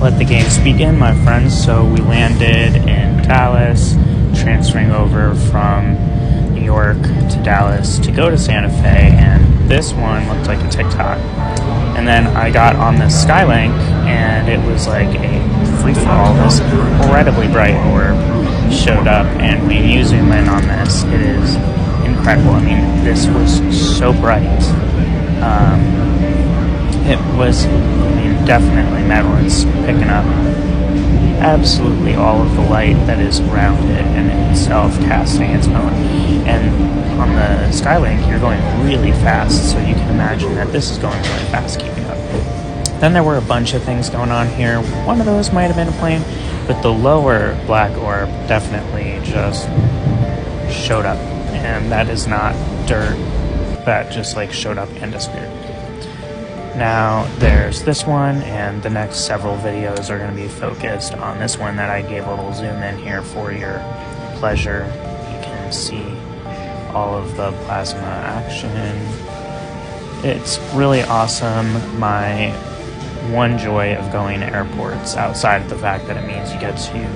let the games begin, my friends. So we landed in Dallas, transferring over from New York to Dallas to go to Santa Fe, and this one looked like a TikTok. And then I got on the Skylink, and it was like a free-for-all. This incredibly bright orb showed up, and when you zoom in on this, it is incredible. I mean, this was so bright. It was, definitely metal. It's picking up absolutely all of the light that is around it and itself, casting its own. And on the Skylink, you're going really fast, so you can imagine that this is going really fast keeping up. Then there were a bunch of things going on here. One of those might have been a plane, but the lower black orb definitely just showed up. And that is not dirt. That just showed up and disappeared. Now there's this one, and the next several videos are going to be focused on this one that I gave a little zoom in here for your pleasure. You can see all of the plasma action. It's really awesome. My one joy of going to airports, outside of the fact that it means you get to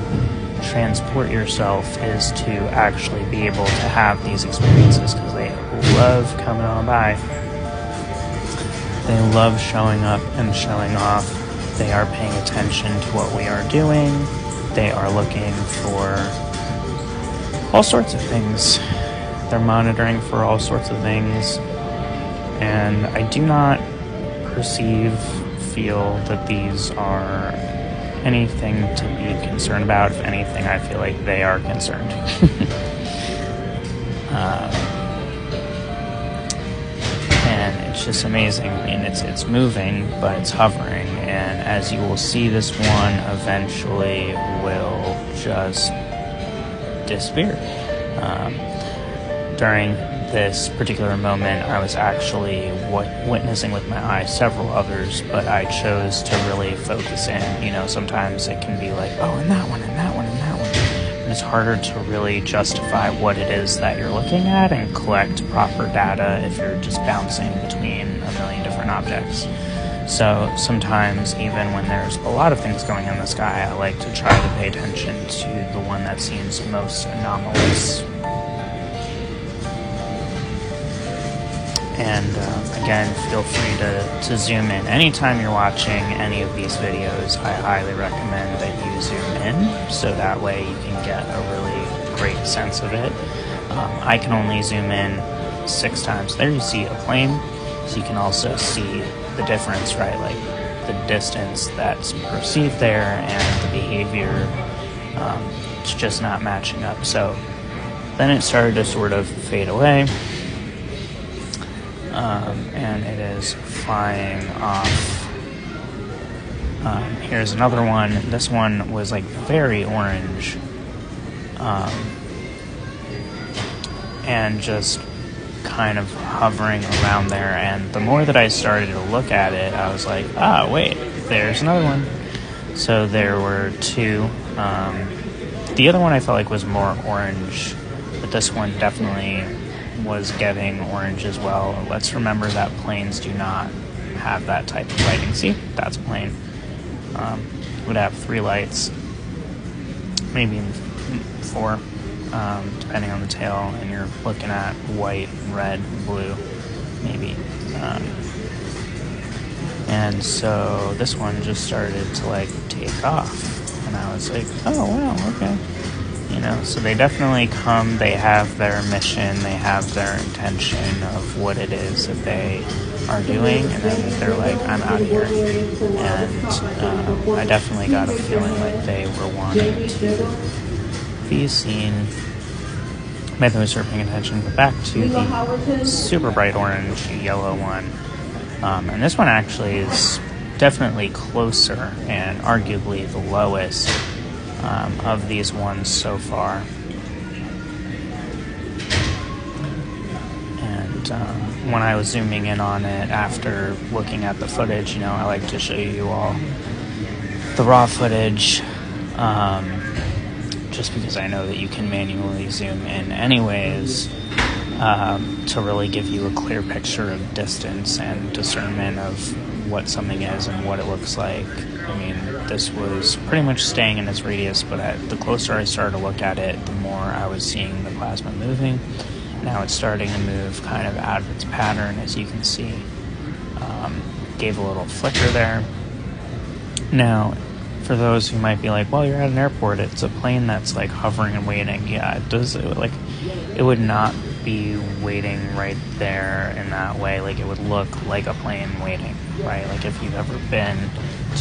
transport yourself, is to actually be able to have these experiences, because they love coming on by. They love showing up and showing off. They are paying attention to what we are doing. They are looking for all sorts of things. They're monitoring for all sorts of things. And I do not feel that these are anything to be concerned about. If anything, I feel like they are concerned. And it's just amazing. I mean, it's moving, but it's hovering, and as you will see, this one eventually will just disappear. During this particular moment, I was actually witnessing with my eyes several others, but I chose to really focus in. Sometimes it can be like, oh, and that one, and that one, and that one. And it's harder to really justify what it is that you're looking at and collect proper data if you're just bouncing between a million different objects. So sometimes, even when there's a lot of things going in the sky, I like to try to pay attention to the one that seems most anomalous. And again, feel free to zoom in. Anytime you're watching any of these videos, I highly recommend that you zoom in, so that way you can get a really great sense of it. I can only zoom in 6 times. There you see a plane, so you can also see the difference, right? Like the distance that's perceived there and the behavior, it's just not matching up. So then it started to sort of fade away. And it is flying off. Here's another one. This one was very orange, and just kind of hovering around there. And the more that I started to look at it, I was like, wait, there's another one. So there were 2. The other one I felt like was more orange, but this one definitely was getting orange as well. Let's remember that planes do not have that type of lighting. See, that's a plane. Would have 3 lights, maybe 4, depending on the tail, and you're looking at white, red, blue, maybe. And so this one just started to take off, and I was like, oh wow, okay. So they definitely come, they have their mission, they have their intention of what it is that they are doing, and then they're like, I'm out of here. And I definitely got a feeling like they were wanting to be seen. Maybe they were paying attention. But back to the super bright orange, yellow one. And this one actually is definitely closer and arguably the lowest of these ones so far. And when I was zooming in on it after looking at the footage, I like to show you all the raw footage, just because I know that you can manually zoom in anyways, to really give you a clear picture of distance and discernment of what something is and what it looks like. I mean, this was pretty much staying in its radius, but the closer I started to look at it, the more I was seeing the plasma moving. Now it's starting to move kind of out of its pattern, as you can see. Gave a little flicker there. Now, for those who might be like, well, you're at an airport, it's a plane that's like hovering and waiting. Yeah, it would not be waiting right there in that way. Like, it would look like a plane waiting, right? Like, if you've ever been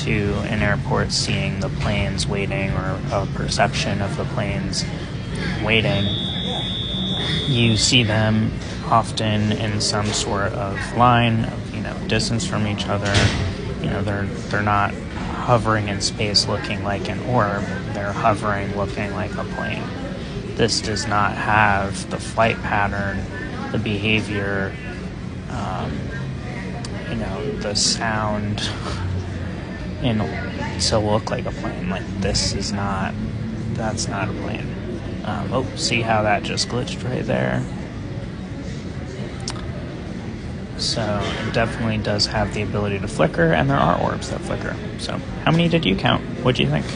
to an airport seeing the planes waiting, or a perception of the planes waiting, you see them often in some sort of line, distance from each other. They're not hovering in space looking like an orb, they're hovering looking like a plane. This does not have the flight pattern, the behavior, the sound, to look like a plane. Like, that's not a plane. See how that just glitched right there? So it definitely does have the ability to flicker, and there are orbs that flicker. So how many did you count? What do you think?